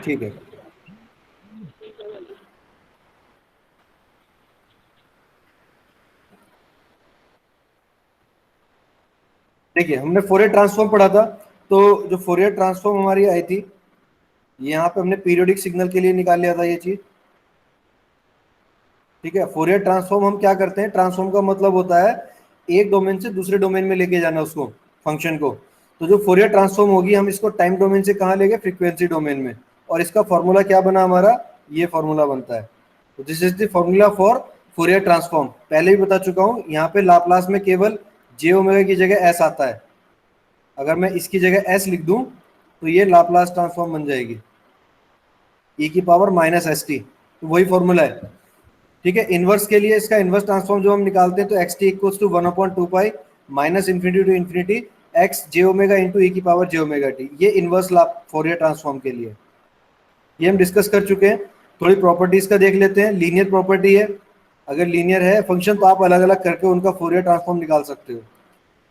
ठीक है, देखिए हमने फोरियर ट्रांसफॉर्म पढ़ा था, तो जो फोरियर ट्रांसफॉर्म हमारी आई थी, यहाँ पे हमने पीरियोडिक सिग्नल के लिए निकाल लिया था ये चीज। ठीक है, फोरियर ट्रांसफॉर्म हम क्या करते हैं, ट्रांसफॉर्म का मतलब होता है एक डोमेन से दूसरे डोमेन में लेके जाना उसको, फंक्शन को। तो जो फोरियर ट्रांसफॉर्म होगी, हम इसको टाइम डोमेन से कहाँ ले गए, फ्रीक्वेंसी डोमेन में। और इसका फॉर्मूला क्या बना हमारा, ये फॉर्मूला बनता है। तो this is the formula for Fourier transform. पहले भी बता चुका हूँ, यहाँ पे लाप्लास में केवल जे ओमेगा की जगह एस आता है। अगर मैं इसकी जगह एस लिख दूं तो ये लाप्लास ट्रांसफॉर्म बन जाएगी, ई की पावर माइनस एस टी। तो वही फॉर्मूला है। ठीक है, इनवर्स के लिए इसका इनवर्स ट्रांसफॉर्म जो हम निकालते हैं, तो x t equals to 1/2 pi minus infinity to infinity x J omega into e की पावर जे ओमेगा टी। ये इनवर्स फोरियर ट्रांसफॉर्म के लिए, ये हम डिस्कस कर चुके हैं। थोड़ी प्रॉपर्टीज का देख लेते हैं। लीनियर प्रॉपर्टी है, अगर लीनियर है फंक्शन तो आप अलग अलग करके उनका फोरियर ट्रांसफॉर्म निकाल सकते हो।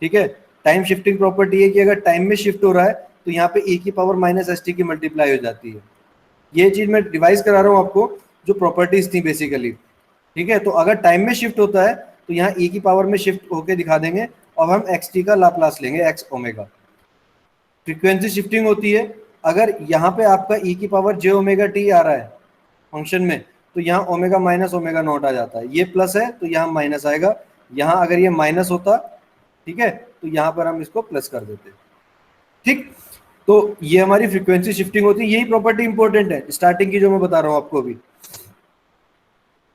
ठीक है, टाइम शिफ्टिंग प्रॉपर्टी है कि अगर टाइम में शिफ्ट हो रहा है तो यहाँ पे ई की पावर माइनस एस टी की मल्टीप्लाई हो जाती है। ये चीज मैं डिवाइस करा रहा हूँ आपको, जो प्रॉपर्टीज थी बेसिकली। ठीक है, तो अगर टाइम में शिफ्ट होता है तो यहाँ ई की पावर में शिफ्ट होके दिखा देंगे, और हम एक्स टी का लाप्लास लेंगे एक्स ओमेगा। फ्रीक्वेंसी शिफ्टिंग होती है, अगर यहाँ पे आपका ई की पावर जे ओमेगा टी आ रहा है फंक्शन में, तो यहाँ ओमेगा माइनस ओमेगा नॉट आ जाता है। ये प्लस है तो यहाँ माइनस आएगा, यहाँ अगर ये माइनस होता, ठीक है, तो यहाँ पर हम इसको प्लस कर देते। ठीक, तो ये हमारी फ्रीक्वेंसी शिफ्टिंग होती है। यही प्रॉपर्टी इंपॉर्टेंट है स्टार्टिंग की जो मैं बता रहा हूँ आपको अभी,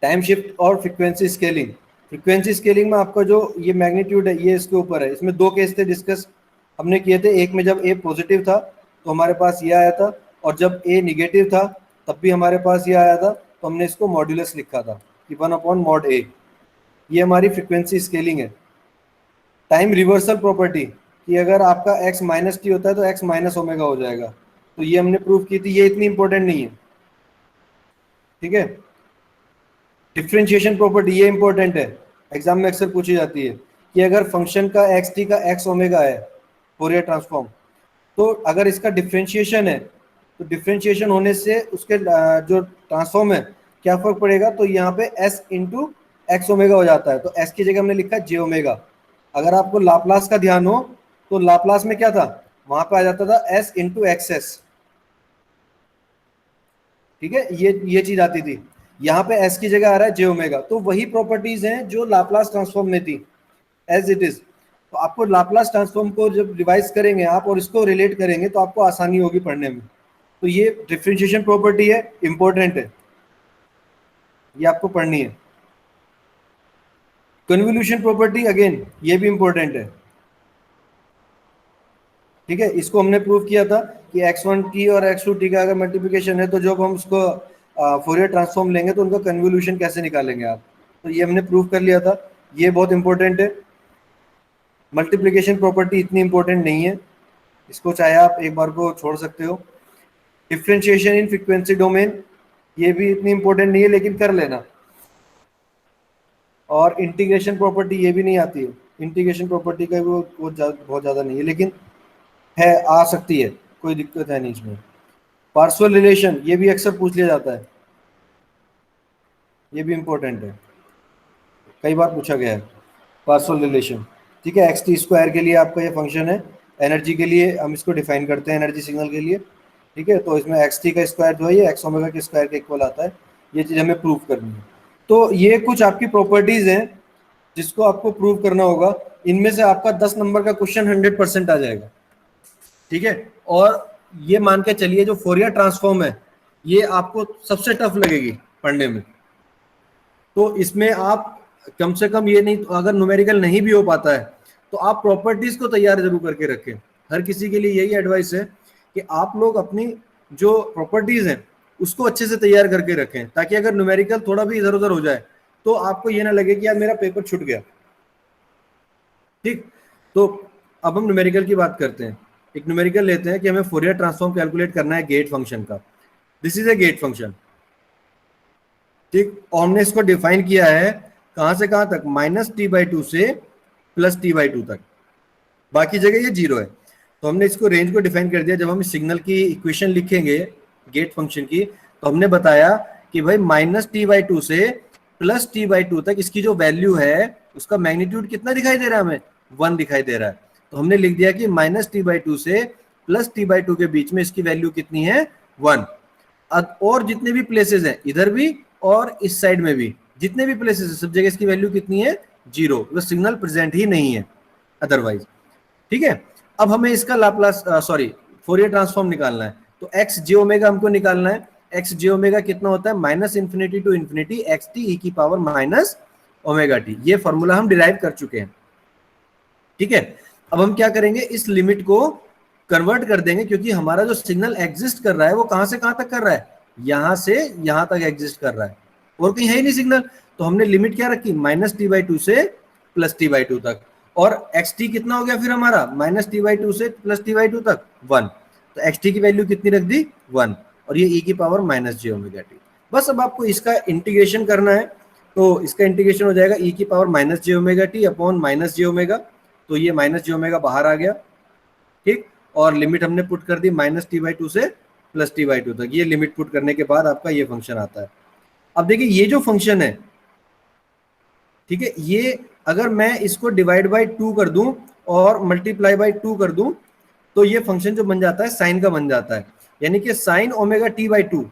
टाइम शिफ्ट और फ्रीक्वेंसी स्केलिंग। फ्रीक्वेंसी स्केलिंग में आपका जो ये मैग्नीट्यूड है ये इसके ऊपर है। इसमें दो केस थे डिस्कस हमने किए थे, एक में जब ए पॉजिटिव था तो हमारे पास ये आया था, और जब ए निगेटिव था तब भी हमारे पास ये आया था। तो हमने इसको मॉड्यूलस लिखा था कि 1/mod ए। ये हमारी फ्रीक्वेंसी स्केलिंग है। टाइम रिवर्सल प्रॉपर्टी, कि अगर आपका x माइनस टी होता है तो x माइनस ओमेगा हो जाएगा, तो ये हमने प्रूव की थी। ये इतनी इंपॉर्टेंट नहीं है। ठीक है, डिफ्रेंशिएशन प्रॉपर्टी ये इंपॉर्टेंट है, एग्जाम में अक्सर पूछी जाती है कि अगर फंक्शन का एक्स टी का एक्स ओमेगा है फोरियर ट्रांसफॉर्म, तो अगर इसका डिफ्रेंशिएशन है तो डिफ्रेंशिएशन होने से उसके जो ट्रांसफॉर्म है क्या फर्क पड़ेगा, तो यहाँ पे एस इंटू एक्स ओमेगा हो जाता है। तो एस की जगह हमने लिखा जे ओमेगा। अगर आपको लाप्लास का ध्यान हो तो लाप्लास में क्या था, वहां पे आ जाता था एस इंटू एक्स एस। ठीक है, ये चीज आती थी। यहाँ पे एस की जगह आ रहा है जे ओमेगा। तो वही प्रॉपर्टीज हैं जो लाप्लास ट्रांसफॉर्म में थी, एज इट इज। तो आपको लाप्लास ट्रांसफॉर्म को जब रिवाइज करेंगे आप और इसको रिलेट करेंगे तो आपको आसानी होगी पढ़ने में। तो ये डिफरेंशिएशन प्रॉपर्टी है, इंपॉर्टेंट है, ये आपको पढ़नी है। कन्वोल्यूशन प्रॉपर्टी अगेन ये भी इंपॉर्टेंट है। ठीक है, इसको हमने प्रूव किया था कि x1t और x2t का अगर मल्टीप्लिकेशन है तो जब हम उसको फोरियर ट्रांसफॉर्म लेंगे तो उनका कन्वोल्यूशन कैसे निकालेंगे आप, तो ये हमने प्रूव कर लिया था। ये बहुत इंपॉर्टेंट है। मल्टीप्लिकेशन प्रॉपर्टी इतनी इंपॉर्टेंट नहीं है, इसको चाहे आप एक बार को छोड़ सकते हो। डिफ्रेंशिएशन इन फ्रीक्वेंसी डोमेन ये भी इतनी इंपॉर्टेंट नहीं है, लेकिन कर लेना। और इंटीग्रेशन प्रॉपर्टी ये भी नहीं आती है, इंटीग्रेशन प्रॉपर्टी का वो बहुत ज़्यादा नहीं है, लेकिन है, आ सकती है, कोई दिक्कत है नहीं इसमें। पार्शियल रिलेशन ये भी अक्सर पूछ लिया जाता है, ये भी इंपॉर्टेंट है, कई बार पूछा गया है पार्शियल रिलेशन। ठीक है, एक्स टी स्क्वायर के लिए आपका ये फंक्शन है, एनर्जी के लिए हम इसको डिफाइन करते हैं, एनर्जी सिग्नल के लिए। ठीक है, तो इसमें एक्स टी का स्क्वायर जो है ये एक्स ओमेगा के स्क्वायर के इक्वल आता है। ये चीज़ हमें प्रूव करनी है। तो ये कुछ आपकी प्रॉपर्टीज हैं जिसको आपको प्रूव करना होगा। इनमें से आपका 10 नंबर का क्वेश्चन 100% आ जाएगा। ठीक है, और ये मान के चलिए जो फोरियर ट्रांसफॉर्म है ये आपको सबसे टफ लगेगी पढ़ने में। तो इसमें आप कम से कम ये नहीं, अगर न्यूमेरिकल नहीं भी हो पाता है तो आप प्रॉपर्टीज को तैयार जरूर करके रखें। हर किसी के लिए यही एडवाइस है कि आप लोग अपनी जो प्रॉपर्टीज हैं उसको अच्छे से तैयार करके रखें, ताकि अगर न्यूमेरिकल थोड़ा भी इधर उधर हो जाए तो आपको ये ना लगे कि यार मेरा पेपर छूट गया। ठीक, तो अब हम न्यूमेरिकल की बात करते हैं। एक न्यूमेरिकल लेते हैं कि हमें फोरियर ट्रांसफॉर्म कैलकुलेट करना है गेट फंक्शन का। This is a gate function. ठीक, और हमने इसको डिफाइन किया है कहां से कहां तक, -t/2 से +t/2 तक, बाकी जगह ये जीरो है। तो हमने इसको रेंज को डिफाइन कर दिया। जब हम सिग्नल की इक्वेशन लिखेंगे गेट फंक्शन की, तो हमने बताया कि भाई -t/2 से +t/2 तक इसकी जो वैल्यू है उसका मैग्नीट्यूड कितना दिखाई दे रहा है, हमें 1 दिखाई दे रहा है। तो हमने लिख दिया कि -t/2 से +t/2 के बीच में इसकी वैल्यू कितनी है, 1। और जितने भी प्लेसेस हैं इधर भी और इस साइड में भी जितने भी प्लेसेस है सब जगह इसकी वैल्यू कितनी है, 0। वो सिग्नल प्रेजेंट ही नहीं है अदरवाइज। ठीक है, अब हमें इसका लाप्लास सॉरी फोरियर ट्रांसफॉर्म निकालना है। तो एक्स जे ओमेगा हमको निकालना है। एक्स जे ओमेगा कितना होता है, -∞ to ∞ एक्स टी ई की पावर -ओमेगा टी। ये फॉर्मूला हम डिराइव कर चुके हैं। ठीक है, अब हम क्या करेंगे, इस लिमिट को कन्वर्ट कर देंगे, क्योंकि हमारा जो सिग्नल एग्जिस्ट कर रहा है वो कहां से कहां तक कर रहा है, यहां से यहां तक एग्जिस्ट कर रहा है, और कहीं है ही नहीं सिग्नल। तो हमने लिमिट क्या रखी, -t/2 से +t/2 तक। और एक्स टी कितना हो गया फिर हमारा, -t/2 से +t/2 तक 1। तो एक्स टी की वैल्यू कितनी रख दी, 1। और ये e की पावर -j⍵t। बस अब आपको इसका इंटीग्रेशन करना है। तो इसका इंटीग्रेशन हो जाएगा e की पावर -j⍵t अपॉन -j⍵। तो ये -j⍵ बाहर आ गया। ठीक, और लिमिट हमने पुट कर दी -t/2 से +t/2 तक। ये लिमिट पुट करने के बाद आपका ये फंक्शन आता है। अब देखिए ये जो फंक्शन है, ठीक है, ये अगर मैं इसको डिवाइड बाय 2 कर दूं और मल्टीप्लाई बाय 2 कर दूं, तो ये फंक्शन जो बन जाता है साइन का बन जाता है। यानी कि sin⍵t/2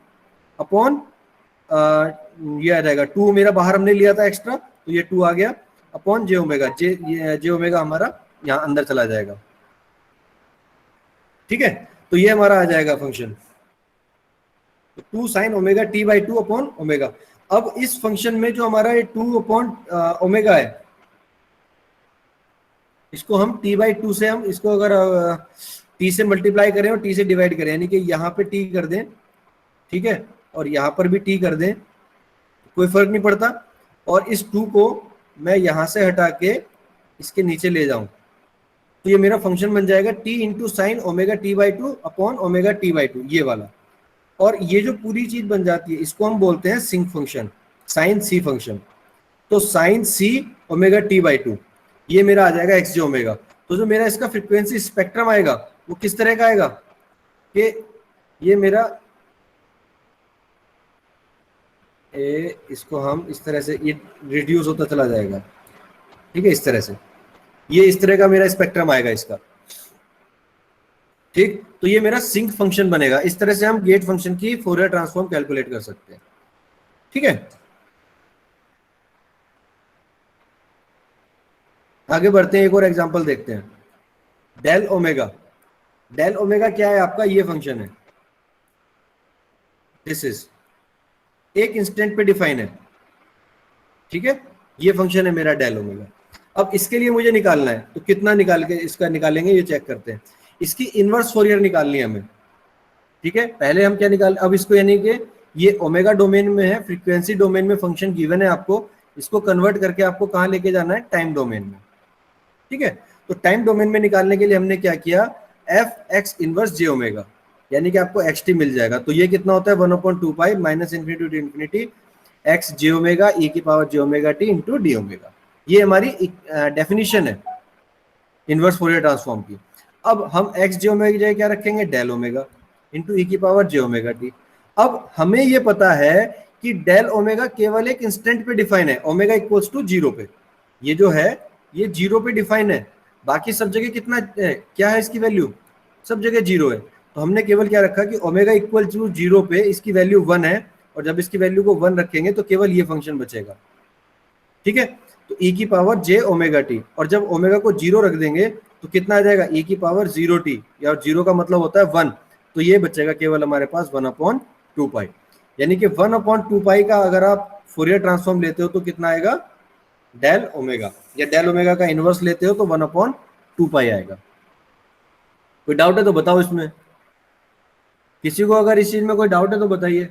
अपॉन ये आ जाएगा 2, मेरा बाहर हमने लिया था एक्स्ट्रा, तो ये 2 आ गया, अपॉन जे ओमेगा हमारा यहाँ अंदर चला जाएगा। ठीक है, तो ये हमारा आ जाएगा फंक्शन 2 sin⍵t/2 अपॉन ओमेगा। अब इस फंक्शन में जो हमारा ये 2 अपॉन ओमेगा है, इसको हम t/2 से, हम इसको अगर t से मल्टीप्लाई करें और t से डिवाइड करें, यानी कि यहाँ पे t कर दें, ठीक है, और यहाँ पर भी t कर दें, कोई फर्क नहीं पड़ता। और इस 2 को मैं यहाँ से हटा के इसके नीचे ले जाऊं, तो ये मेरा फंक्शन बन जाएगा t into sin⍵t/2 upon ⍵t/2, ये वाला। और ये जो पूरी चीज बन जाती है इसको हम बोलते हैं सिंक फंक्शन, साइन सी फंक्शन। तो साइन c⍵t/2 ये मेरा आ जाएगा एक्स जे ओमेगा। तो जो मेरा इसका फ्रीक्वेंसी स्पेक्ट्रम आएगा वो किस तरह का आएगा, कि ये मेरा इसको हम इस तरह से, ये रिड्यूस होता चला जाएगा। ठीक है, इस तरह से, ये इस तरह का मेरा स्पेक्ट्रम आएगा इसका। ठीक, तो ये मेरा सिंक फंक्शन बनेगा। इस तरह से हम गेट फंक्शन की फोरियर ट्रांसफॉर्म कैलकुलेट कर सकते हैं। ठीक है, आगे बढ़ते हैं, एक और एग्जांपल देखते हैं। डेल ओमेगा, डेल ओमेगा क्या है आपका, ये फंक्शन है, दिस इज एक इंस्टेंट पे डिफाइन है। ठीक है, ये फंक्शन है मेरा डेल ओमेगा। अब इसके लिए मुझे निकालना है, तो कितना निकाल के इसका निकालेंगे ये चेक करते हैं। इसकी इनवर्स फोरियर निकालनी है हमें। ठीक है, पहले हम क्या निकाल, अब इसको यानी कि ये ओमेगा डोमेन में है, फ्रीक्वेंसी डोमेन में फंक्शन गिवन है आपको, इसको कन्वर्ट करके आपको कहाँ लेके जाना है, टाइम डोमेन में। ठीक है, तो टाइम डोमेन में निकालने के लिए हमने क्या किया, एफ एक्स इनवर्स जे ओमेगा, यानी कि आपको एक्स टी मिल जाएगा। तो ये कितना होता है, 1/2 pi -∞ to ∞ x J omega e की power j omega t into d omega. ये हमारी डेफिनेशन है इनवर्स फोरियर ट्रांसफॉर्म की। अब हम एक्स जे ओमेगा की जगह क्या रखेंगे, डेल ओमेगा इंटू ई की पावर जे ओमेगा टी। अब हमें ये पता है कि डेल ओमेगा केवल एक इंस्टेंट पे डिफाइन है, ओमेगा इक्वल्स टू 0 पे। ये जो है ये 0 पे डिफाइन है, बाकी सब जगह कितना है, क्या है इसकी वैल्यू, सब जगह 0 है। तो हमने केवल क्या रखा कि ओमेगा इक्वल टू 0 पे इसकी वैल्यू 1 है, और जब इसकी वैल्यू को 1 रखेंगे तो केवल ये फंक्शन बचेगा। ठीक है, तो e की पावर जे ओमेगा टी, और जब ओमेगा को 0 रख देंगे तो कितना आ जाएगा, e की पावर 0t, या 0 का मतलब होता है 1। तो ये बचेगा केवल हमारे पास 1/2 पाई। यानी कि 1/2 पाई का अगर आप फोरियर ट्रांसफॉर्म लेते हो तो कितना आएगा, डेल ओमेगा, या डेल ओमेगा का इनवर्स लेते हो तो 1/2 पाई आएगा। कोई डाउट है तो बताओ इसमें, किसी को अगर इस चीज में कोई डाउट है तो बताइए।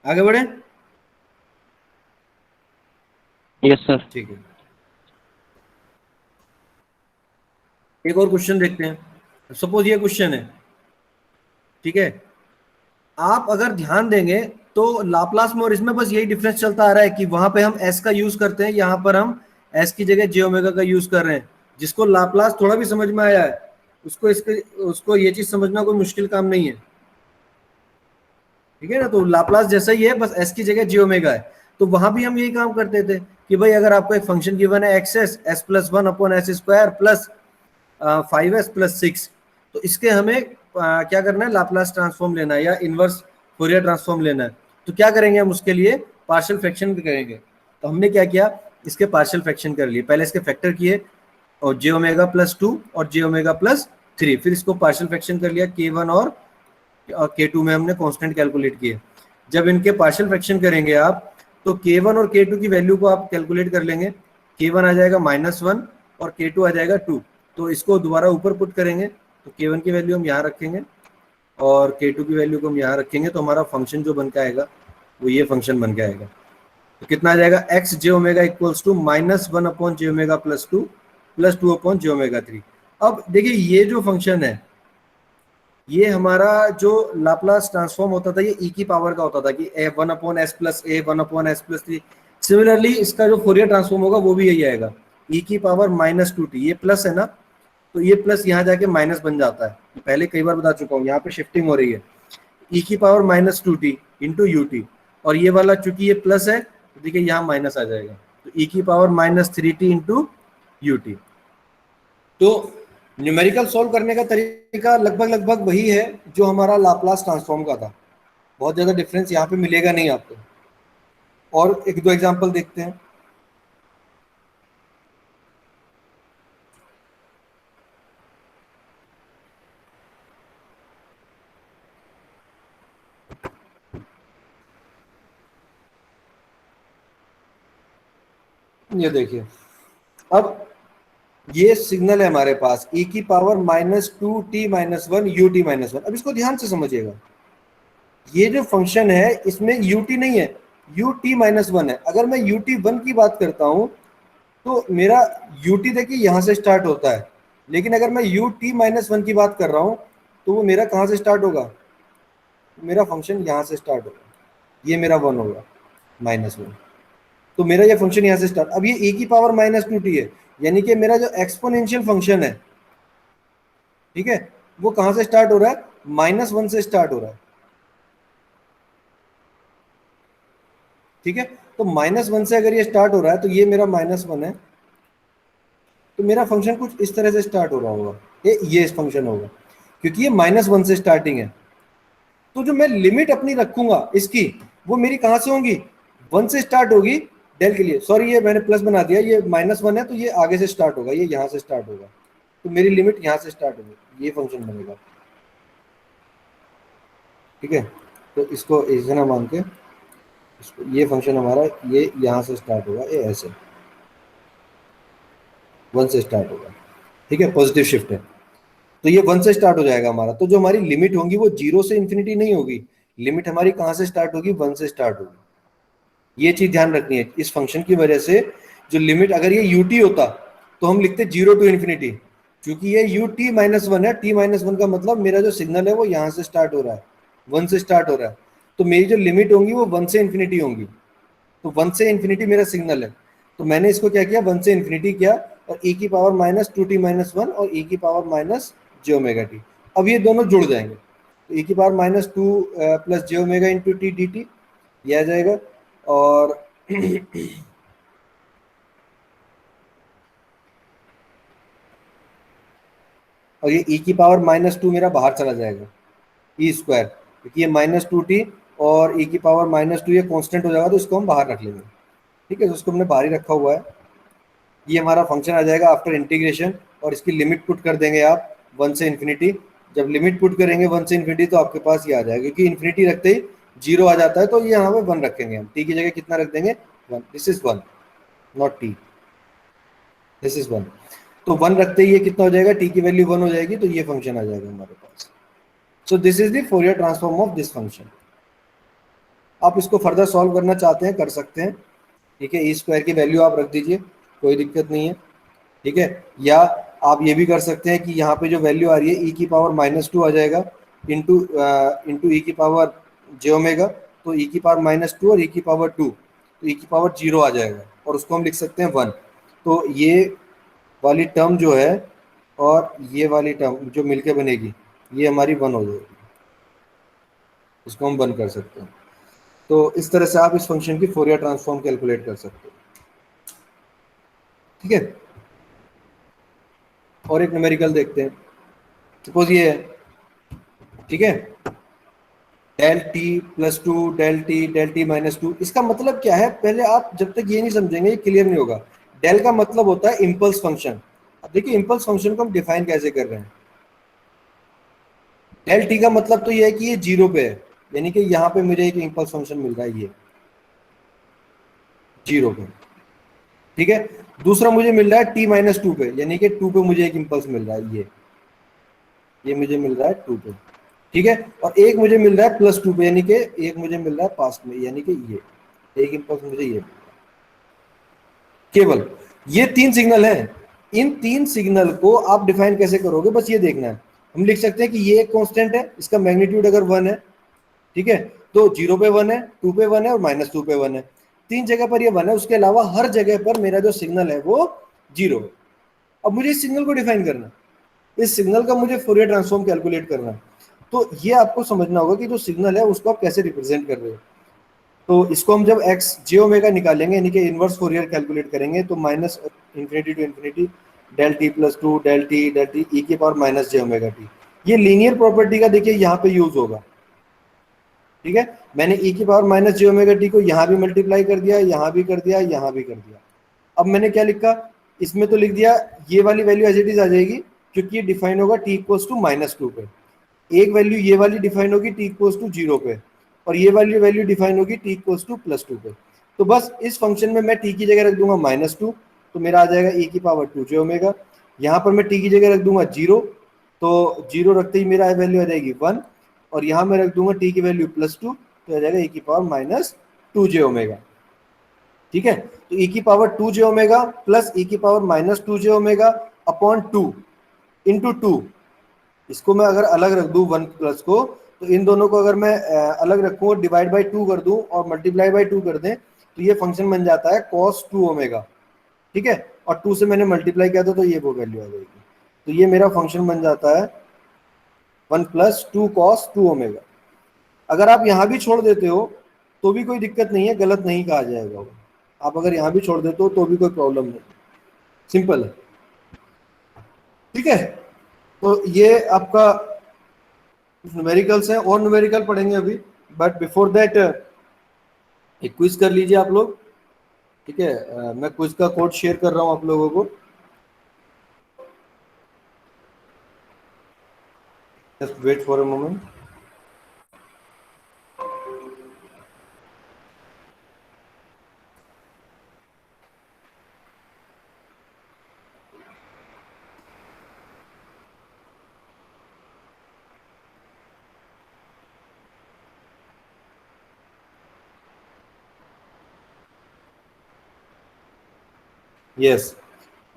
आगे बढ़े? Yes sir. ठीक है, एक और क्वेश्चन देखते हैं। सपोज ये क्वेश्चन है, ठीक है, आप अगर ध्यान देंगे तो लाप्लास में और इसमें बस यही डिफरेंस चलता आ रहा है कि वहां पे हम एस का यूज करते हैं, यहाँ पर हम एस की जगह जे ओमेगा का यूज कर रहे हैं। जिसको लाप्लास थोड़ा भी समझ में आया है उसको इसके उसको ये चीज समझना कोई मुश्किल काम नहीं है, ठीक है ना। तो लाप्लास जैसा ही है, बस एस की जगह जे ओमेगा है। तो वहां भी हम यही काम करते थे कि भाई अगर आपको एक फंक्शन गिवन है x S plus one upon S square plus 5s+6, तो इसके हमें क्या करना है, लाप्लास ट्रांसफॉर्म लेना है या इनवर्स फोरियर ट्रांसफॉर्म लेना है। तो क्या करेंगे हम उसके लिए, पार्शियल फ्रैक्शन करेंगे। तो हमने क्या किया, इसके पार्शियल फ्रैक्शन कर लिए, पहले इसके फैक्टर किए और जे ओमेगा +2 और जे ओमेगा +3, फिर इसको पार्शियल फ्रैक्शन कर लिया k1 और k2 में हमने कांस्टेंट कैलकुलेट किए। जब इनके पार्शियल फ्रैक्शन करेंगे आप, तो k1 और k2 की वैल्यू को आप कैलकुलेट कर लेंगे। k1 आ जाएगा -1 और k2 आ जाएगा 2। तो इसको दोबारा ऊपर पुट करेंगे, तो k1 की वैल्यू हम यहाँ रखेंगे और k2 की वैल्यू को हम यहाँ रखेंगे, तो हमारा फंक्शन जो बन के आएगा वो ये फंक्शन बन के आएगा। तो कितना आ जाएगा, X J omega equals to -1 upon J omega +2 upon J omega 3। अब देखिए ये जो फंक्शन है, ये हमारा जो लाप्लास ट्रांसफॉर्म होता था ये ई की पावर का होता था कि a1/s+a1/s+3। सिमिलरली इसका जो फोरियर ट्रांसफॉर्म होगा वो भी यही आएगा, ई की पावर -2t। ये प्लस है ना, तो ये प्लस यहाँ जाके माइनस बन जाता है। पहले कई बार बता चुका हूँ, यहाँ पे शिफ्टिंग हो रही है। ई की पावर -2t इंटू यूटी, और ये वाला चूंकि ये प्लस है तो देखिए यहाँ माइनस आ जाएगा, तो ई की पावर -3t इंटू यूटी। तो न्यूमेरिकल सॉल्व करने का तरीका लगभग लगभग वही है जो हमारा लाप्लास ट्रांसफॉर्म का था। बहुत ज़्यादा डिफरेंस यहाँ पे मिलेगा नहीं आपको। और एक दो एग्जांपल देखते हैं। ये देखिए, अब ये सिग्नल है हमारे पास e की पावर -2t-1 ut-1। अब इसको ध्यान से समझिएगा, ये जो फंक्शन है इसमें ut नहीं है, ut-1 है। अगर मैं ut1 की बात करता हूं तो मेरा ut देखिए यहां से स्टार्ट होता है, लेकिन अगर मैं ut-1 की बात कर रहा हूं तो वो मेरा कहां से स्टार्ट होगा, मेरा फंक्शन यहां से स्टार्ट होगा, ये मेरा 1 होगा -1। तो मेरा ये फंक्शन यहां से स्टार्ट, अब ये e की पावर -2t है, यानी कि मेरा जो एक्सपोनेंशियल फंक्शन है, ठीक है, वो कहां से स्टार्ट हो रहा है, -1 से स्टार्ट हो रहा है, ठीक है। तो -1 से अगर ये स्टार्ट हो रहा है तो ये मेरा -1 है, तो मेरा फंक्शन कुछ इस तरह से स्टार्ट हो रहा होगा, ये फंक्शन होगा, क्योंकि ये -1 से स्टार्टिंग है। तो जो मैं लिमिट अपनी रखूंगा इसकी, वो मेरी कहां से होगी, 1 से स्टार्ट होगी। डेल के लिए सॉरी, ये मैंने प्लस बना दिया, ये -1 है तो ये आगे से स्टार्ट होगा, ये यहां से स्टार्ट होगा, तो मेरी लिमिट यहां से स्टार्ट होगी, ये फंक्शन बनेगा, ठीक है। तो इसको ऐसे ना मान के, इसको ये फंक्शन हमारा ये यहाँ से स्टार्ट होगा, ये ऐसे 1 से स्टार्ट होगा, ठीक है, पॉजिटिव शिफ्ट है। तो ये 1 से स्टार्ट हो जाएगा हमारा। तो जो हमारी लिमिट होगी वो 0 से इन्फिनिटी नहीं होगी, लिमिट हमारी कहाँ से स्टार्ट होगी, 1 से स्टार्ट होगी। ये चीज ध्यान रखनी है इस फंक्शन की वजह से। जो लिमिट अगर ये ut होता तो हम लिखते 0 टू इन्फिनिटी, क्योंकि ये ut-1 है, t-1 का मतलब मेरा जो सिग्नल है वो यहाँ से स्टार्ट हो रहा है, 1 से स्टार्ट हो रहा है। तो मेरी जो लिमिट होंगी वो 1 से इन्फिनिटी होंगी, तो 1 से इन्फिनिटी मेरा सिग्नल है। तो मैंने इसको क्या किया, 1 से इन्फिनिटी किया, और e की पावर -2t-1 और e की पावर -j-t। अब ये दोनों जुड़ जाएंगे, तो e की power -2 plus j-, into T D T, ये आ जाएगा। और और ये e की पावर -2 मेरा बाहर चला जाएगा, ई स्क्वायर, क्योंकि ये -2t और e की पावर -2 ये कांस्टेंट हो जाएगा, तो इसको हम बाहर रख लेंगे, ठीक है। तो उसको हमने बाहर ही रखा हुआ है। ये हमारा फंक्शन आ जाएगा आफ्टर इंटीग्रेशन, और इसकी लिमिट पुट कर देंगे आप 1 से इन्फिनिटी। जब लिमिट पुट करेंगे 1 से इन्फिनिटी तो आपके पास ये आ जाएगा, क्योंकि इन्फिनिटी रखते ही 0 आ जाता है, तो ये यहाँ पे 1 रखेंगे हम, टी की जगह कितना रख देंगे, 1। This is 1, not T, this is 1। तो 1 रखते ही ये कितना हो जाएगा, टी की वैल्यू 1 हो जाएगी, तो ये फंक्शन आ जाएगा हमारे पास। So this is the Fourier transform of this function. आप इसको फर्दर सॉल्व करना चाहते हैं कर सकते हैं, ठीक है। ई स्क्वायर की वैल्यू आप रख दीजिए, कोई दिक्कत नहीं है, ठीक है। या आप ये भी कर सकते हैं कि यहाँ पे जो वैल्यू आ रही है ई की पावर -2 आ जाएगा इंटू इंटू ई की पावर जे ओमेगा, तो ई की पावर -2 और ई की पावर 2, तो ई की पावर 0 आ जाएगा और उसको हम लिख सकते हैं 1। तो ये वाली टर्म जो है और ये वाली टर्म जो मिलके बनेगी ये हमारी 1 हो जाएगी, इसको हम 1 कर सकते हैं। तो इस तरह से आप इस फंक्शन की फोरियर ट्रांसफॉर्म कैलकुलेट कर सकते हो, ठीक है। और एक न्यूमेरिकल देखते हैं, सपोज ये है, ठीक है, del T plus two del T minus two, इसका मतलब क्या है, पहले आप जब तक ये नहीं समझेंगे ये क्लियर नहीं होगा। डेल का मतलब होता है इम्पल्स फंक्शन। अब देखिए इम्पल्स फंक्शन को हम डिफाइन कैसे कर रहे हैं। डेल टी का मतलब तो ये है कि ये 0 पे है, यानी कि यहाँ पे मुझे एक इम्पल्स फंक्शन मिल रहा है ये 0 पे, ठीक है। दूसरा मुझे मिल रहा है t-2 पे, यानी कि 2 पे मुझे एक इम्पल्स मिल रहा है ये मुझे मिल रहा है 2 पे, ठीक है। और एक मुझे मिल रहा है +2 पे, यानी कि एक मुझे मिल रहा है पास्ट में, यानी कि ये एक इम्पल्स मुझे ये, केवल ये 3 सिग्नल हैं। इन 3 सिग्नल को आप डिफाइन कैसे करोगे, बस ये देखना है। हम लिख सकते हैं कि ये एक कांस्टेंट है, इसका मैग्नीट्यूड अगर 1 है, ठीक है, तो 0 पे 1 है, 2 पे 1 है और -2 पे 1 है, 3 जगह पर ये 1 है, उसके अलावा हर जगह पर मेरा जो सिग्नल है वो 0 है। अब मुझे इस सिग्नल को डिफाइन करना है, इस सिग्नल का मुझे फोरियर ट्रांसफॉर्म कैलकुलेट करना है। तो ये आपको समझना होगा कि जो सिग्नल है उसको आप कैसे रिप्रेजेंट कर रहे हो। तो इसको हम जब एक्स जे ओमेगा निकालेंगे, यानी कि इनवर्स फोरियर कैलकुलेट करेंगे, तो minus infinity to infinity del T E की power minus J omega T, ये लीनियर प्रॉपर्टी का देखिए यहाँ पे यूज होगा, ठीक है। मैंने ई की power minus J omega T को यहाँ भी मल्टीप्लाई कर दिया, यहाँ भी कर दिया, यहाँ भी कर दिया। अब मैंने क्या लिखा, इसमें तो लिख दिया ये वाली वैल्यू एज इट इज आ जाएगी, क्योंकि ये डिफाइन होगा टी इक्वल्स टू -2 पे। एक वैल्यू ये वाली डिफाइन होगी टी इक्वल्स टू 0 पे, और ये वाली वैल्यू डिफाइन होगी टी इक्वल्स टू +2 पे। तो बस इस फंक्शन में मैं टी की जगह रख दूंगा -2, तो मेरा आ जाएगा ई की पावर 2 जे ओमेगा। यहाँ पर मैं टी की जगह रख दूंगा 0, तो 0 रखते ही मेरा वैल्यू आ जाएगी 1, और यहाँ मैं रख दूंगा टी की वैल्यू +2, तो आ जाएगा ई की पावर -2 जे ओमेगा, ठीक है। तो ई की पावर 2 जे ओमेगा प्लस ई की पावर -2 जे ओमेगा अपॉन 2 इंटू 2, इसको मैं अगर अलग रख दूं 1 प्लस को, तो इन दोनों को अगर मैं अलग रखूं, डिवाइड बाई 2 कर दूं और मल्टीप्लाई बाई 2 कर दें, तो ये फंक्शन बन जाता है cos 2 ओमेगा, ठीक है। और 2 से मैंने मल्टीप्लाई किया था तो ये वो वैल्यू आ जाएगी। तो ये मेरा फंक्शन बन जाता है 1 + 2 cos 2 ओमेगा। अगर आप यहाँ भी छोड़ देते हो तो भी कोई दिक्कत नहीं है, गलत नहीं कहा जाएगा वो। आप अगर यहाँ भी छोड़ देते हो तो भी कोई प्रॉब्लम नहीं, सिंपल है, ठीक है। तो ये आपका न्यूमेरिकल्स हैं, और न्यूमेरिकल पढ़ेंगे अभी, बट बिफोर दैट एक क्विज कर लीजिए आप लोग, ठीक है। मैं क्विज का कोड शेयर कर रहा हूँ आप लोगों को, just wait for a moment. Yes,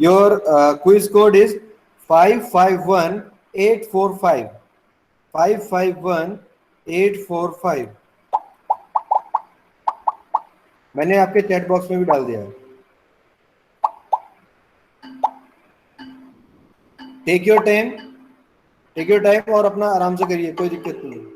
your quiz code is 551845, 551845। मैंने आपके चैट बॉक्स में भी डाल दिया है। Take your time, take your time और अपना आराम से करिए, कोई दिक्कत नहीं है।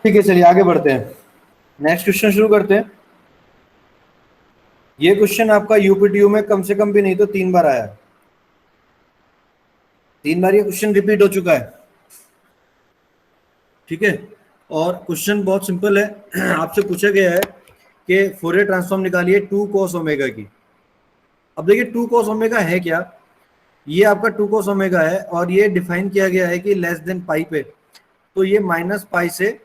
ठीक है, चलिए आगे बढ़ते हैं, नेक्स्ट क्वेश्चन शुरू करते हैं। ये क्वेश्चन आपका यूपीटीयू में कम से कम भी नहीं तो 3 बार आया है, 3 बार ये क्वेश्चन रिपीट हो चुका है। ठीक है, और क्वेश्चन बहुत सिंपल है। आपसे पूछा गया है कि फोरियर ट्रांसफॉर्म निकालिए 2 cos ओमेगा की। अब देखिए 2 cos ओमेगा है क्या, ये आपका 2 cos ओमेगा है और ये डिफाइन किया गया है कि लेस देन पाई पे, तो ये माइनस पाई से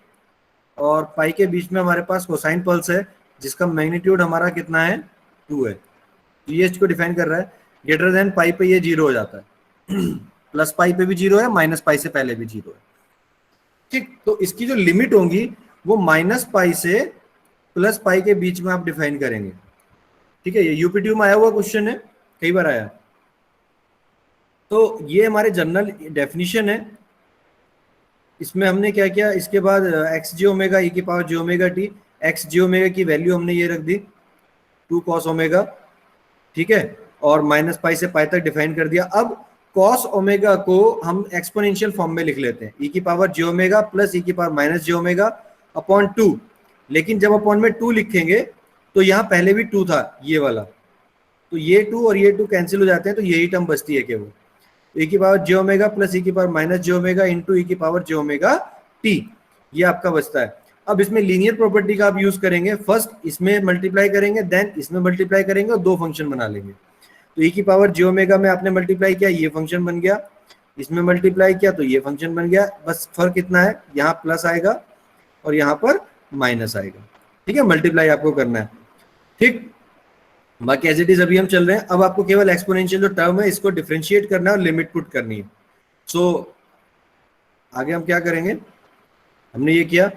और पाई के बीच में हमारे पास कोसाइन पल्स है जिसका मैग्नीट्यूड हमारा कितना है, 2 है। तो ये इसको डिफाइन कर रहा है, ग्रेटर देन पाई पे ये 0 हो जाता है। प्लस पाई पे भी 0 है, माइनस पाई से पहले भी 0 है। ठीक, तो इसकी जो लिमिट होंगी वो माइनस पाई से प्लस पाई के बीच में आप डिफाइन करेंगे। ठीक है, ये यूपीटीयू में आया हुआ क्वेश्चन है, कई बार आया। तो ये हमारे जनरल डेफिनेशन है। इसमें हमने क्या किया, इसके बाद एक्स जी ओमेगा ई की पावर जी ओमेगा टी, एक्स जी ओमेगा की वैल्यू हमने ये रख दी 2 cos ओमेगा। ठीक है, और माइनस पाई से पाई तक डिफाइन कर दिया। अब cos ओमेगा को हम एक्सपोनेंशियल फॉर्म में लिख लेते हैं, ई की पावर जी ओमेगा प्लस ई की पावर माइनस जी ओमेगा अपॉन 2। लेकिन जब अपॉन में 2 लिखेंगे तो यहाँ पहले भी 2 था ये वाला, तो ये 2 और ये 2 कैंसिल हो जाते हैं, तो यही टर्म बचती है केवल ई की पावर जे ओमेगा प्लस ई की power minus J omega into e की पावर जे ओमेगा टी, ये आपका बचता है। अब इसमें लीनियर प्रॉपर्टी का आप यूज करेंगे, फर्स्ट इसमें मल्टीप्लाई करेंगे देन इसमें मल्टीप्लाई करेंगे और 2 फंक्शन बना लेंगे। तो ई की पावर जे ओमेगा में आपने मल्टीप्लाई किया, ये फंक्शन बन गया, इसमें मल्टीप्लाई किया तो ये फंक्शन बन गया। बस फर्क इतना है, यहाँ प्लस आएगा और यहाँ पर माइनस आएगा। ठीक है, मल्टीप्लाई आपको करना है। ठीक, बाकी एज इट इज अभी हम चल रहे हैं। अब आपको केवल एक्सपोनेंशियल जो टर्म है इसको डिफरेंशिएट करना है और लिमिट पुट करनी है। सो आगे हम क्या करेंगे, हमने ये किया,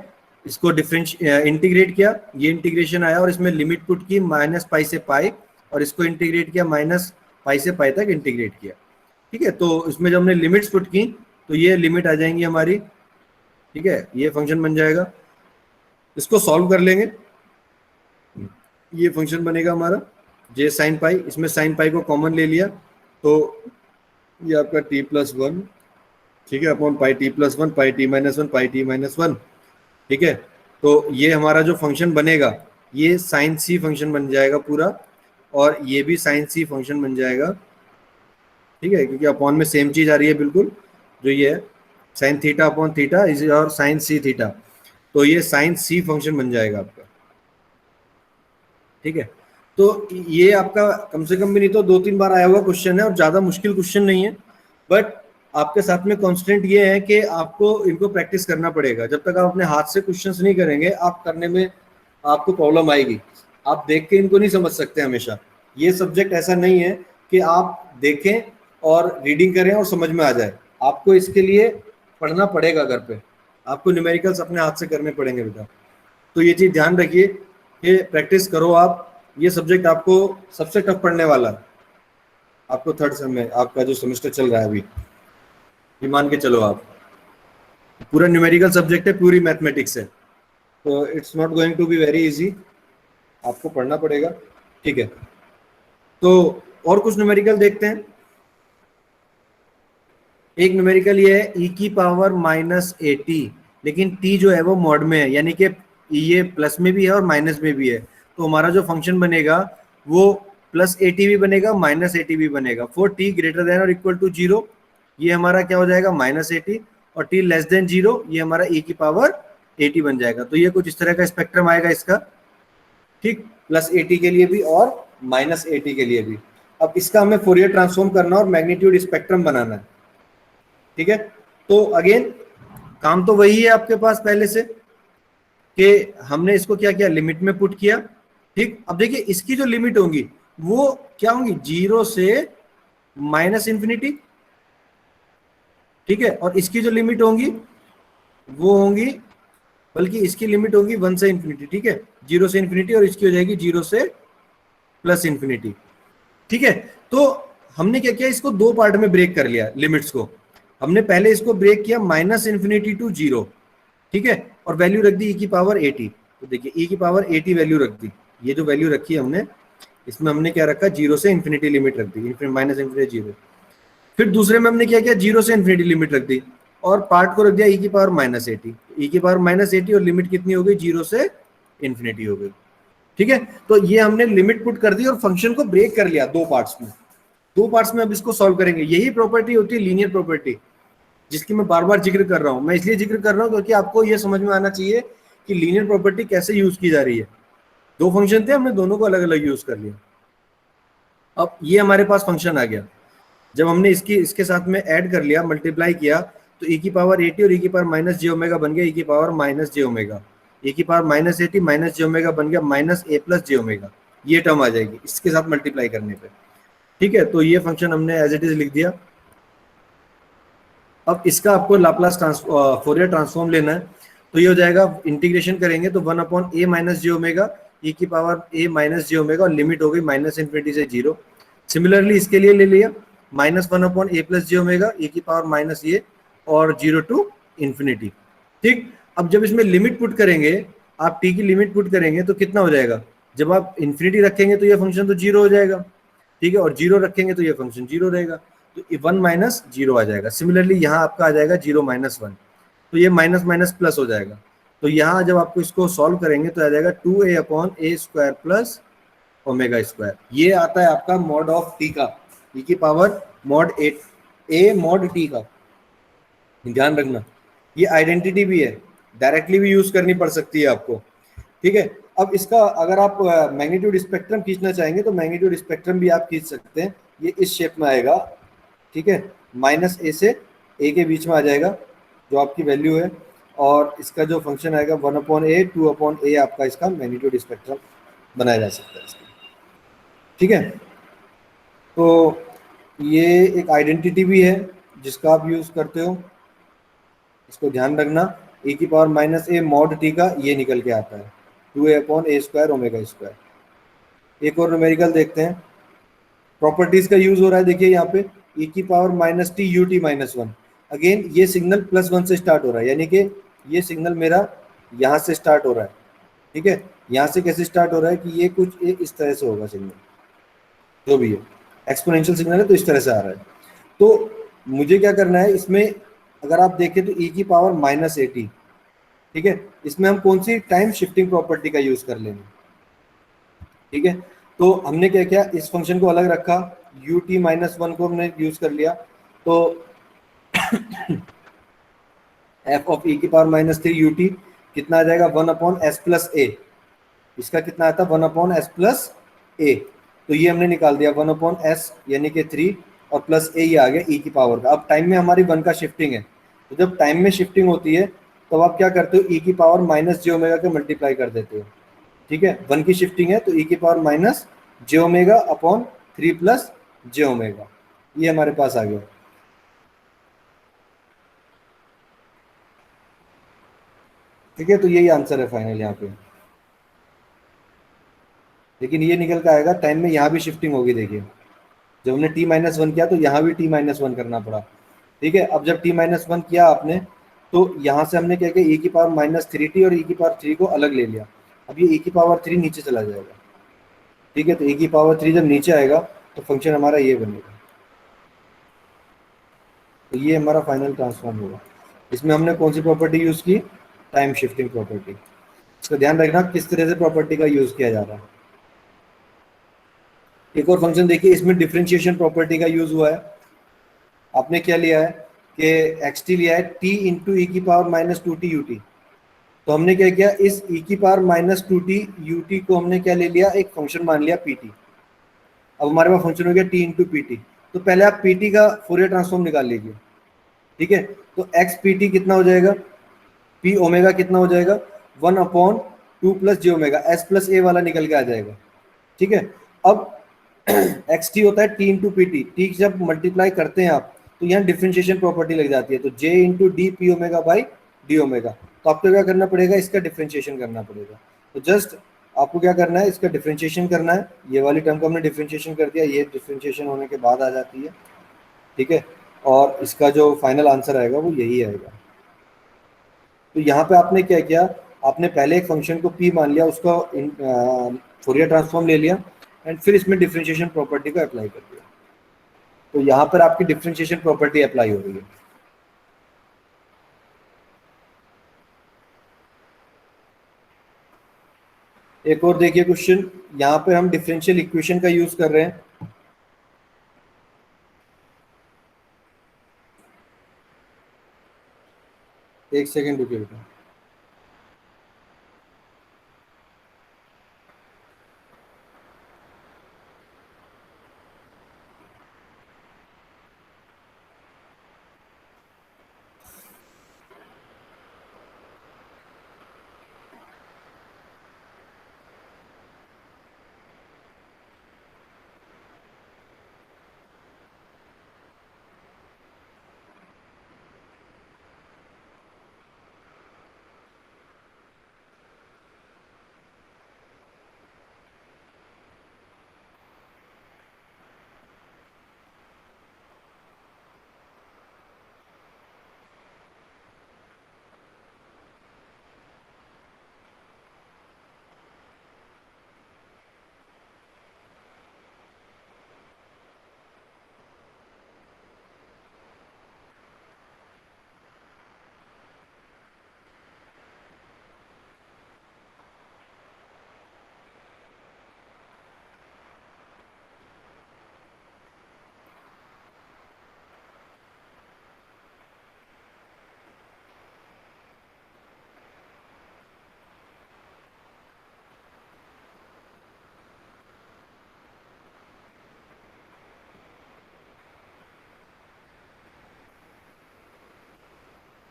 इसको इंटीग्रेट किया, ये इंटीग्रेशन आया और इसमें लिमिट पुट की माइनस पाई से पाई, और इसको इंटीग्रेट किया माइनस पाई से पाई तक इंटीग्रेट किया। ठीक है, तो इसमें जब हमने लिमिट्स पुट की तो ये लिमिट आ जाएंगी हमारी। ठीक है, ये फंक्शन बन जाएगा, इसको सॉल्व कर लेंगे, ये फंक्शन बनेगा हमारा जे साइन पाई, इसमें साइन पाई को कॉमन ले लिया तो ये आपका टी प्लस 1, ठीक है, upon pi T plus 1, pi T minus 1, pi T minus 1। ठीक है, तो ये हमारा जो फंक्शन बनेगा ये साइन सी फंक्शन बन जाएगा पूरा, और ये भी साइन सी फंक्शन बन जाएगा। ठीक है, क्योंकि अपॉन में सेम चीज आ रही है बिल्कुल, जो ये है sine theta upon theta is और साइन सी थीटा, तो ये साइन सी फंक्शन बन जाएगा आपका। ठीक है, तो ये आपका कम से कम भी नहीं तो 2-3 बार आया हुआ क्वेश्चन है और ज्यादा मुश्किल क्वेश्चन नहीं है, बट आपके साथ में कॉन्स्टेंट ये है कि आपको इनको प्रैक्टिस करना पड़ेगा। जब तक आप अपने हाथ से क्वेश्चंस नहीं करेंगे, आप करने में आपको प्रॉब्लम आएगी। आप देख के इनको नहीं समझ सकते हमेशा। ये सब्जेक्ट ऐसा नहीं है कि आप देखें और रीडिंग करें और समझ में आ जाए, आपको इसके लिए पढ़ना पड़ेगा घर पे, आपको न्यूमेरिकल्स अपने हाथ से करने पड़ेंगे बेटा। तो ये चीज ध्यान रखिए कि प्रैक्टिस करो आप। ये सब्जेक्ट आपको सबसे टफ पढ़ने वाला है, आपको थर्ड सेम में, आपका जो सेमेस्टर चल रहा है अभी, ये मान के चलो आप, पूरा न्यूमेरिकल सब्जेक्ट है, पूरी मैथमेटिक्स है, तो it's not going to be very easy, आपको पढ़ना पड़ेगा। ठीक है, तो और कुछ न्यूमेरिकल देखते हैं। एक न्यूमेरिकल ये है ई की पावर माइनस 80, लेकिन टी जो है वो मॉड में है, यानी कि ये प्लस में भी है और माइनस में भी है। तो हमारा जो फंक्शन बनेगा वो प्लस 80 भी बनेगा, माइनस 80 भी बनेगा। फॉर टी ग्रेटर देन और इक्वल टू 0 ये हमारा क्या हो जाएगा माइनस 80, और टी लेस देन 0 ये हमारा ई की पावर 80 बन जाएगा। तो ये कुछ इस तरह का स्पेक्ट्रम आएगा इसका। ठीक, प्लस 80 के लिए भी और माइनस 80 के लिए भी। अब इसका हमें फोरियर ट्रांसफॉर्म करना और मैग्नीट्यूड स्पेक्ट्रम बनाना है। ठीक है, तो अगेन काम तो वही है आपके पास पहले से, कि हमने इसको क्या किया, लिमिट में पुट किया। ठीक, अब देखिए इसकी जो लिमिट होंगी वो क्या होंगी, 0 से माइनस इंफिनिटी। ठीक है, और इसकी जो लिमिट होंगी वो होंगी, बल्कि इसकी लिमिट होगी 1 से इंफिनिटी। ठीक है, 0 से इंफिनिटी, और इसकी हो जाएगी 0 से प्लस इंफिनिटी। ठीक है, तो हमने क्या किया, इसको 2 पार्ट में ब्रेक कर लिया लिमिट्स को। हमने पहले इसको ब्रेक किया माइनस इंफिनिटी टू 0, ठीक है, और वैल्यू रख दी ई की पावर 80। तो देखिए ई की पावर 80 वैल्यू रख दी, ये जो वैल्यू रखी है हमने, इसमें हमने क्या रखा, 0 से इंफिनिटी लिमिट रख दी, माइनस इंफिनिटी 0। फिर दूसरे में हमने क्या किया, 0 से इंफिनिटी लिमिट रख दी, और पार्ट को रख दिया e की पावर -80, e की पावर -80 और लिमिट कितनी हो गई, 0 से इन्फिनिटी हो गई। ठीक है, तो ये हमने लिमिट पुट कर दी और फंक्शन को ब्रेक कर लिया दो पार्ट्स में। दो पार्ट्स में अब इसको सॉल्व करेंगे। यही प्रॉपर्टी होती है लीनियर प्रॉपर्टी, जिसकी मैं बार बार जिक्र कर रहा हूं। मैं इसलिए जिक्र कर रहा हूं क्योंकि आपको यह समझ में आना चाहिए कि लीनियर प्रॉपर्टी कैसे यूज की जा रही है। दो फंक्शन थे, हमने दोनों को अलग अलग यूज कर लिया। अब ये हमारे पास फंक्शन आ गया। जब हमने इसके साथ में ऐड कर लिया, मल्टीप्लाई किया, तो e की पावर 80 और e की पावर माइनस जे ओमेगा बन गया e की power minus J omega. e की पावर -80 माइनस जे ओमेगा बन गया माइनस ए प्लस जे ओमेगा। ये टर्म आ जाएगी इसके साथ मल्टीप्लाई करने पे। ठीक है, तो ये फंक्शन हमने एज इट इज लिख दिया। अब इसका आपको लाप्लास फोरियर ट्रांसफॉर्म लेना है, तो ये हो जाएगा, इंटीग्रेशन करेंगे तो 1 upon a minus J omega e की power a minus J omega, और लिमिट हो गई -इन्फिनिटी से 0। सिमिलरली इसके लिए ले लिया -1 upon a plus J omega e की पावर माइनस ए और 0 टू इन्फिनिटी। ठीक, अब जब इसमें लिमिट पुट करेंगे, आप t की लिमिट पुट करेंगे तो कितना हो जाएगा, जब आप इन्फिनिटी रखेंगे तो ये फंक्शन तो 0 हो जाएगा। ठीक है, और 0 रखेंगे तो ये फंक्शन 0 रहेगा, तो 1 माइनस 0 आ जाएगा। सिमिलरली यहाँ आपका आ जाएगा 0 माइनस 1, तो ये माइनस माइनस प्लस हो जाएगा। तो यहाँ जब आपको इसको सॉल्व करेंगे तो आ जाएगा 2a अपॉन ए स्क्वायर प्लस ओमेगा स्क्वायर। ये आता है आपका मॉड ऑफ टी का, e की power mod A mod T का। ध्यान रखना, ये आइडेंटिटी भी है, डायरेक्टली भी यूज करनी पड़ सकती है आपको। ठीक है, अब इसका अगर आप मैग्नीट्यूड स्पेक्ट्रम खींचना चाहेंगे तो मैग्नीट्यूड स्पेक्ट्रम भी आप खींच सकते हैं। ये इस शेप में आएगा। ठीक है, माइनस ए से ए के बीच में आ जाएगा जो आपकी वैल्यू है, और इसका जो फंक्शन आएगा 1 अपॉन ए 2 अपॉन ए, आपका इसका मैग्नीट्यूड स्पेक्ट्रम बनाया जा सकता है इसका। ठीक है, तो ये एक आइडेंटिटी भी है जिसका आप यूज करते हो, इसको ध्यान रखना। ए की power minus A mod T का ये निकल के आता है 2a अपॉन ए स्क्वायर ओमेगा स्क्वायर। एक और न्यूमेरिकल देखते हैं, प्रॉपर्टीज का यूज हो रहा है। देखिए यहाँ पे e की power minus T U T minus 1। Again ये सिग्नल +1 से स्टार्ट हो रहा है, यानी कि ये सिग्नल मेरा यहाँ से स्टार्ट हो रहा है। ठीक है, यहाँ से कैसे स्टार्ट हो रहा है कि ये कुछ एक इस तरह से होगा सिग्नल, जो भी है एक्सपोनेंशियल सिग्नल है तो इस तरह से आ रहा है। तो मुझे क्या करना है इसमें, अगर आप देखें तो e की पावर -80। ठीक है, इसमें हम कौन सी टाइम शिफ्टिंग प्रॉपर्टी का यूज कर लेंगे। ठीक है, तो हमने क्या किया, इस फंक्शन को अलग रखा, u t माइनस 1 को हमने यूज कर लिया, तो f ऑफ e की पावर -3 यू टी कितना आ जाएगा 1 अपॉन एस प्लस ए। इसका कितना आता है 1 अपॉन एस प्लस ए, तो ये हमने निकाल दिया 1 अपॉन एस यानी कि 3 और प्लस ए, ये आ गया e की पावर का। अब टाइम में हमारी 1 का शिफ्टिंग है, तो जब टाइम में शिफ्टिंग होती है तो आप क्या करते हो, e की पावर माइनस जे ओमेगा के मल्टीप्लाई कर देते हो। ठीक है, 1 की शिफ्टिंग है तो e की power minus J omega upon 3 plus जे ओमेगा, ये हमारे पास आ गया। ठीक है, तो यही आंसर है फाइनल यहाँ पे। लेकिन ये निकल के आएगा टाइम में यहाँ भी शिफ्टिंग होगी। देखिए जब हमने t-1 किया तो यहाँ भी t-1 करना पड़ा। ठीक है, अब जब t-1 किया आपने तो यहाँ से हमने क्या किया, e की पावर -3t और e की पावर 3 को अलग ले लिया। अब ये e की पावर 3 नीचे चला जाएगा। ठीक है, तो e की पावर 3 जब नीचे आएगा तो फंक्शन हमारा ये बनेगा, तो ये हमारा फाइनल ट्रांसफॉर्म होगा। इसमें हमने कौन सी प्रॉपर्टी यूज की, टाइम शिफ्टिंग प्रॉपर्टी। इसका ध्यान रखना किस तरह से प्रॉपर्टी का यूज किया जा रहा है। एक और फंक्शन देखिए, इसमें डिफरेंशिएशन प्रॉपर्टी का यूज हुआ है। आपने क्या लिया है कि xt लिया है t इंटू ई की पावर -2t ut। तो हमने क्या किया, इस e की पावर -2t ut को हमने क्या ले लिया, एक फंक्शन मान लिया pt। अब हमारे पास फंक्शन हो गया t इंटू पी टी। तो पहले आप pt का फोरियर ट्रांसफॉर्म निकाल लीजिए। ठीक है, तो x pt कितना हो जाएगा, p ओमेगा कितना हो जाएगा 1 अपॉन 2 प्लस जे ओमेगा, s प्लस ए वाला निकल के आ जाएगा। ठीक है, अब एक्स टी होता है T into P T. T जब मल्टीप्लाई करते हैं आप तो यहाँ डिफरेंशिएशन प्रॉपर्टी लग जाती है, तो j into d p omega by d omega. तो आपको क्या करना पड़ेगा, इसका डिफरेंशिएशन करना पड़ेगा। तो जस्ट आपको क्या करना है, इसका डिफरेंशिएशन करना है। ये वाली टर्म को हमने डिफरेंशिएशन कर दिया, ये डिफरेंशिएशन होने के बाद आ जाती है। ठीक है, और इसका जो फाइनल आंसर आएगा वो यही आएगा। तो यहाँ पे आपने क्या किया, आपने पहले एक फंक्शन को p मान लिया, उसका फोरियर ट्रांसफॉर्म ले लिया एंड फिर इसमें डिफरेंशिएशन प्रॉपर्टी को अप्लाई कर दिया। तो यहाँ पर आपकी डिफरेंशिएशन प्रॉपर्टी अप्लाई हो रही है। एक और देखिए क्वेश्चन, यहाँ पे हम डिफरेंशियल इक्वेशन का यूज कर रहे हैं। एक सेकेंड रुकिए बेटा।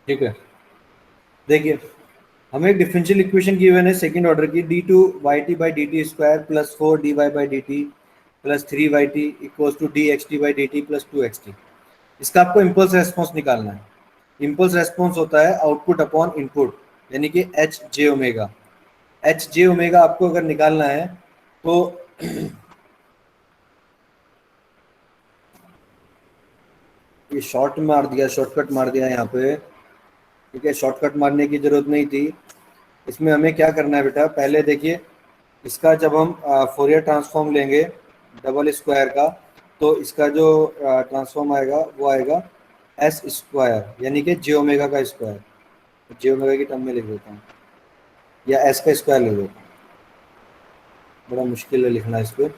ठीक है, देखिए हमें एक डिफरेंशियल इक्वेशन गिवन है सेकंड ऑर्डर की, D two Y T by D T square plus 4 dy by D T plus 3 yt equals to D X T by D T plus 2xt। इसका आपको इम्पल्स रेस्पॉन्स निकालना है। Impulse response होता है output upon input, यानी कि H J omega. H J omega आपको अगर निकालना है तो ये शॉर्ट मार दिया, शॉर्टकट मार दिया यहाँ पे। ठीक है, शॉर्टकट मारने की जरूरत नहीं थी। इसमें हमें क्या करना है बेटा, पहले देखिए इसका जब हम फोरियर ट्रांसफॉर्म लेंगे डबल स्क्वायर का, तो इसका जो ट्रांसफॉर्म आएगा वो आएगा एस स्क्वायर, यानी कि जे ओमेगा का स्क्वायर। जे ओमेगा की टर्म में लिख देता हूँ, या एस का स्क्वायर लिख देता हूँ, बड़ा मुश्किल है लिखना इस पर।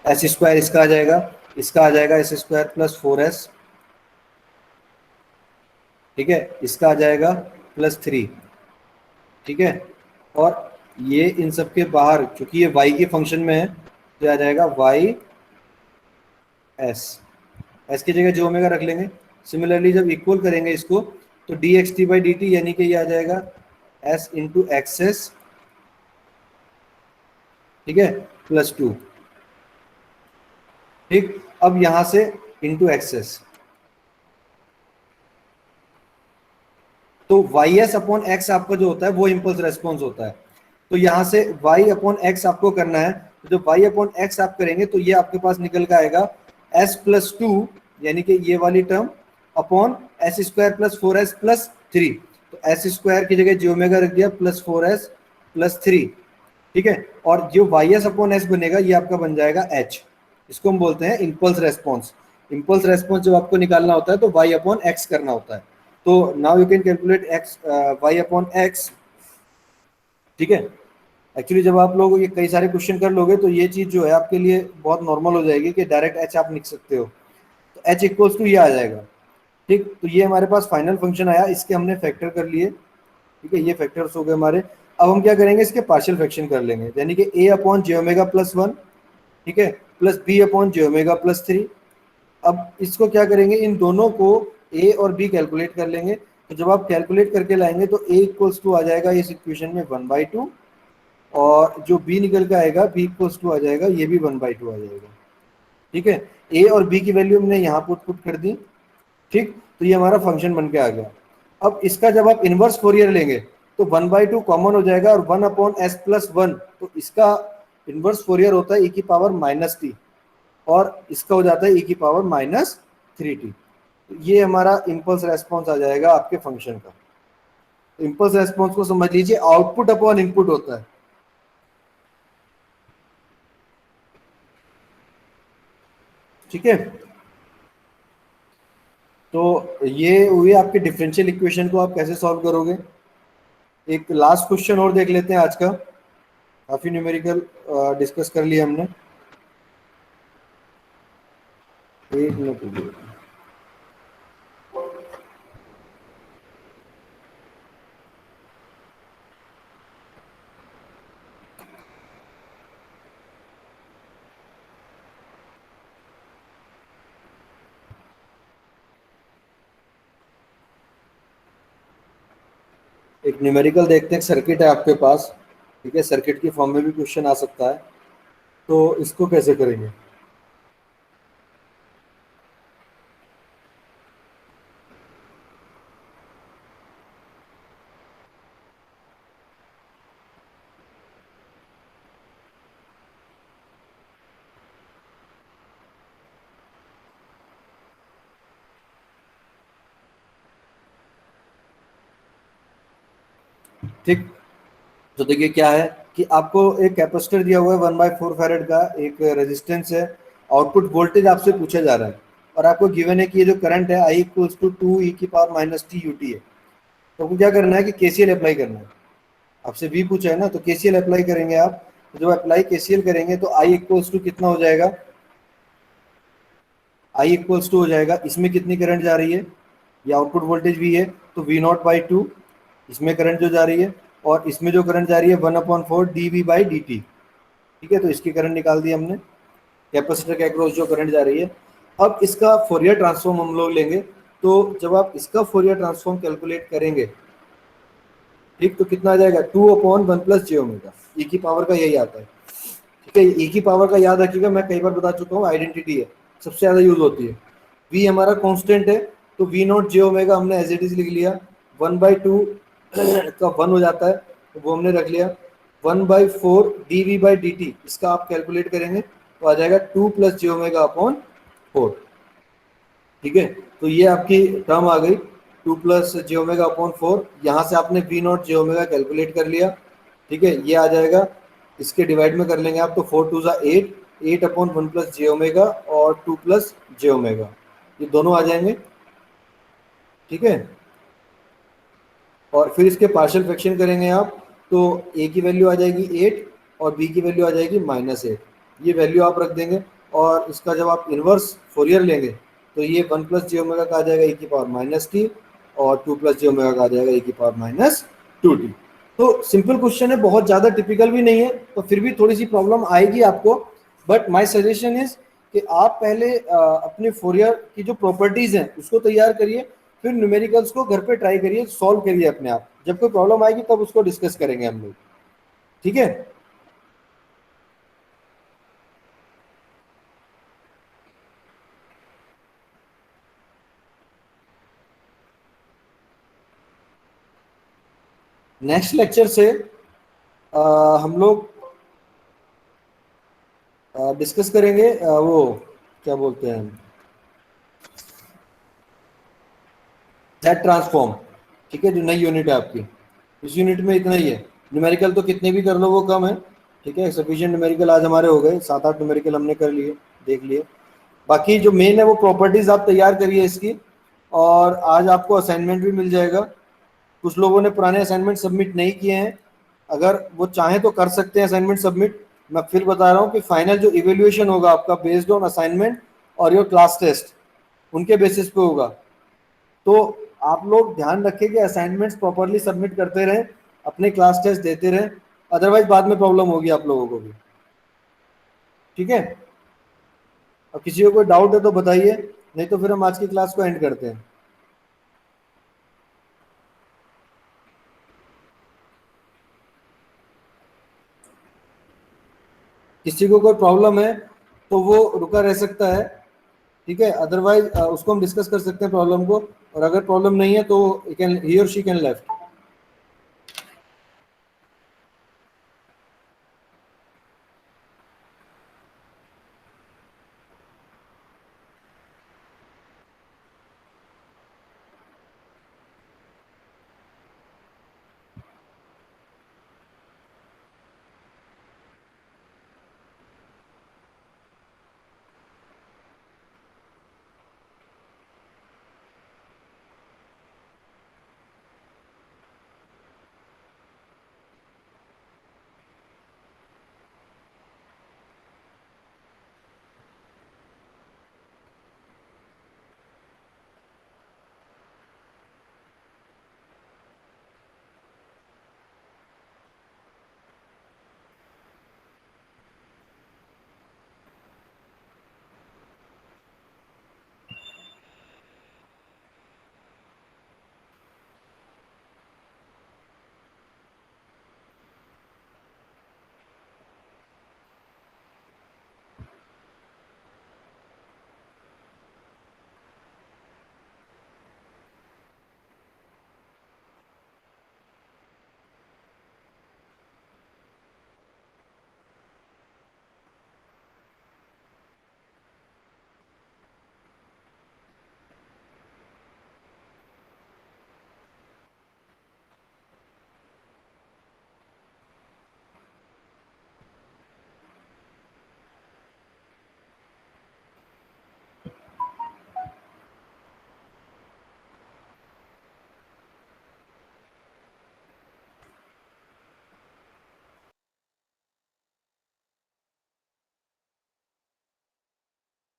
एस स्क्वायर इसका आ जाएगा, इसका आ जाएगा एस स्क्वायर प्लस 4s। ठीक है, इसका आ जाएगा प्लस 3। ठीक है, और ये इन सब के बाहर क्योंकि ये y के फंक्शन में है तो आ जाएगा y s, s की जगह जो ओमेगा रख लेंगे। सिमिलरली जब इक्वल करेंगे इसको तो D X T by D T, यानी कि ये आ जाएगा s इंटू एक्सेस, ठीक है, प्लस 2। ठीक, अब यहां से इंटू एक्सेस, तो वाई एस अपॉन एक्स आपका जो होता है वो इम्पल्स रेस्पॉन्स होता है। तो यहां से y अपॉन एक्स आपको करना है, तो जब y अपॉन एक्स आप करेंगे तो ये आपके पास निकल के आएगा s प्लस 2, यानी कि ये वाली term upon S square plus 4s plus 3। तो एस स्क्वायर की जगह जी ओमेगा रख दिया प्लस 4s प्लस 3। ठीक है, और जो वाई एस अपॉन एस बनेगा ये आपका बन जाएगा h। इसको हम बोलते हैं इम्पल्स रेस्पॉन्स। इम्पल्स रेस्पॉन्स जब आपको निकालना होता है तो y अपॉन एक्स करना होता है। तो now you can calculate x y upon x. ठीक है, एक्चुअली जब आप लोग ये कई सारे क्वेश्चन कर लोगे तो ये चीज जो है आपके लिए बहुत नॉर्मल हो जाएगी कि डायरेक्ट एच आप लिख सकते हो। तो एच इक्वल्स टू ये आ जाएगा। ठीक, तो ये हमारे पास फाइनल फंक्शन आया, इसके हमने फैक्टर कर लिए। ठीक है, ये फैक्टर्स हो गए हमारे। अब हम क्या करेंगे, इसके पार्शियल फ्रैक्शन कर लेंगे, यानी कि ए अपॉन जे ओमेगा प्लस 1, ठीक है, plus B upon J omega plus 3। अब इसको क्या करेंगे, इन दोनों को ए और बी कैलकुलेट कर लेंगे। तो जब आप कैलकुलेट करके लाएंगे तो ए इक्वल्स टू आ जाएगा इस इक्वेशन में 1/2, और जो b निकल के आएगा b इक्वल्स टू आ जाएगा, ये भी 1/2 आ जाएगा। ठीक है, a और b की वैल्यू हमने यहाँ पुट कर दी। ठीक, तो ये हमारा फंक्शन बन के आ गया। अब इसका जब आप इनवर्स फोरियर लेंगे तो 1/2 कॉमन हो जाएगा और 1 अपॉन एस प्लस 1, तो इसका इनवर्स फोरियर होता है e की पावर माइनस टी, और इसका हो जाता है e की पावर माइनस 3t। तो ये हमारा इम्पल्स रेस्पॉन्स आ जाएगा आपके फंक्शन का। इम्पल्स रेस्पॉन्स को समझ लीजिए आउटपुट अपॉन इनपुट होता है। ठीक है, तो ये हुई आपके डिफरेंशियल इक्वेशन को आप कैसे सॉल्व करोगे। एक लास्ट क्वेश्चन और देख लेते हैं आज का। काफी न्यूमेरिकल डिस्कस कर लिया हमने। एक मिनट रुकिए। एक न्यूमेरिकल देखते हैं, सर्किट है आपके पास, ठीक है, सर्किट की फॉर्म में भी क्वेश्चन आ सकता है, तो इसको कैसे करेंगे। ठीक, तो देखिए क्या है कि आपको एक कैपेसिटर दिया हुआ है 1/4 फैरेड का, एक रेजिस्टेंस है, आउटपुट वोल्टेज आपसे पूछा जा रहा है, और आपको गिवन है कि ये जो करंट है आई इक्वल्स टू 2 e⁻ है। तो आपको क्या करना है कि केसीएल अप्लाई करना है। आपसे भी पूछा है ना, तो केसीएल अप्लाई करेंगे आप। तो जब अप्लाई केसीएल करेंगे तो आई इक्वल्स टू कितना हो जाएगा, आई इक्वल्स टू हो जाएगा, इसमें कितनी करंट जा रही है, ये आउटपुट वोल्टेज भी है, तो V0/2 इसमें करंट जो जा रही है, और इसमें जो करंट जा रही है 1/4 dV/dt। ठीक है, तो इसकी करंट निकाल दी हमने, कैपेसिटर के अक्रॉस जो करंट जा रही है। अब इसका फोरियर ट्रांसफॉर्म हम लोग लेंगे, तो जब आप इसका फोरियर ट्रांसफॉर्म कैलकुलेट करेंगे, ठीक, तो कितना आ जाएगा 2/1 + j⍵, ई की पावर का यही आता है। ठीक है, ई की पावर का याद रखिएगा, मैं कई बार बता चुका हूँ, आइडेंटिटी है, सबसे ज्यादा यूज होती है। v हमारा कांस्टेंट है, तो V0 j⍵ हमने एज इट इज लिख लिया, 1/2 का 1 हो जाता है, तो वो हमने रख लिया। 1/4 dV/dt इसका आप कैलकुलेट करेंगे तो आ जाएगा 2 + j⍵/4। ठीक है, तो ये आपकी टर्म आ गई 2 + j⍵/4। यहाँ से आपने V0 j⍵ कैलकुलेट कर लिया। ठीक है, ये आ जाएगा, इसके डिवाइड में कर लेंगे आप, तो 4 2 8, 8/1 + j⍵, और 2 + j⍵, ये दोनों आ जाएंगे। ठीक है, और फिर इसके पार्शियल फ्रैक्शन करेंगे आप, तो a की वैल्यू आ जाएगी 8 और b की वैल्यू आ जाएगी -8। ये वैल्यू आप रख देंगे, और इसका जब आप इन्वर्स फोरियर लेंगे तो ये 1 + j⍵ का आ जाएगा e⁻t, और 2 + j⍵ का आ जाएगा e⁻2t। तो सिंपल क्वेश्चन है, बहुत ज़्यादा टिपिकल भी नहीं है, तो फिर भी थोड़ी सी प्रॉब्लम आएगी आपको, बट माई सजेशन इज कि आप पहले अपने फोरियर की जो प्रॉपर्टीज हैं उसको तैयार करिए, फिर न्यूमेरिकल्स को घर पे ट्राई करिए, सॉल्व करिए अपने आप। जब कोई प्रॉब्लम आएगी तब उसको डिस्कस करेंगे हम लोग। ठीक है, नेक्स्ट लेक्चर से हम लोग डिस्कस करेंगे वो क्या बोलते हैं, जेड ट्रांसफॉर्म। ठीक है, जो नई यूनिट है आपकी, इस यूनिट में इतना ही है। न्यूमेरिकल तो कितने भी कर लो वो कम है। ठीक है, सफिशिएंट न्यूमेरिकल आज हमारे हो गए, 7 8 न्यूमेरिकल हमने कर लिए, देख लिए। बाकी जो मेन है वो प्रॉपर्टीज आप तैयार करिए इसकी, और आज आपको असाइनमेंट भी मिल जाएगा। कुछ लोगों ने पुराने असाइनमेंट सबमिट नहीं किए हैं, अगर वो चाहें तो कर सकते हैं असाइनमेंट सबमिट। मैं फिर बता रहा हूँ कि फाइनल जो इवेल्युएशन होगा आपका बेस्ड ऑन असाइनमेंट और योर क्लास टेस्ट, उनके बेसिस पे होगा। तो आप लोग ध्यान रखें कि असाइनमेंट्स प्रॉपरली सबमिट करते रहें, अपने क्लास टेस्ट देते रहें, अदरवाइज बाद में प्रॉब्लम होगी आप लोगों को भी। ठीक है, अब किसी को कोई डाउट है तो बताइए, नहीं तो फिर हम आज की क्लास को एंड करते हैं। किसी को कोई प्रॉब्लम है तो वो रुका रह सकता है। ठीक है, अदरवाइज उसको हम डिस्कस कर सकते हैं प्रॉब्लम को, और अगर प्रॉब्लम नहीं है तो ही और शी कैन लेफ्ट।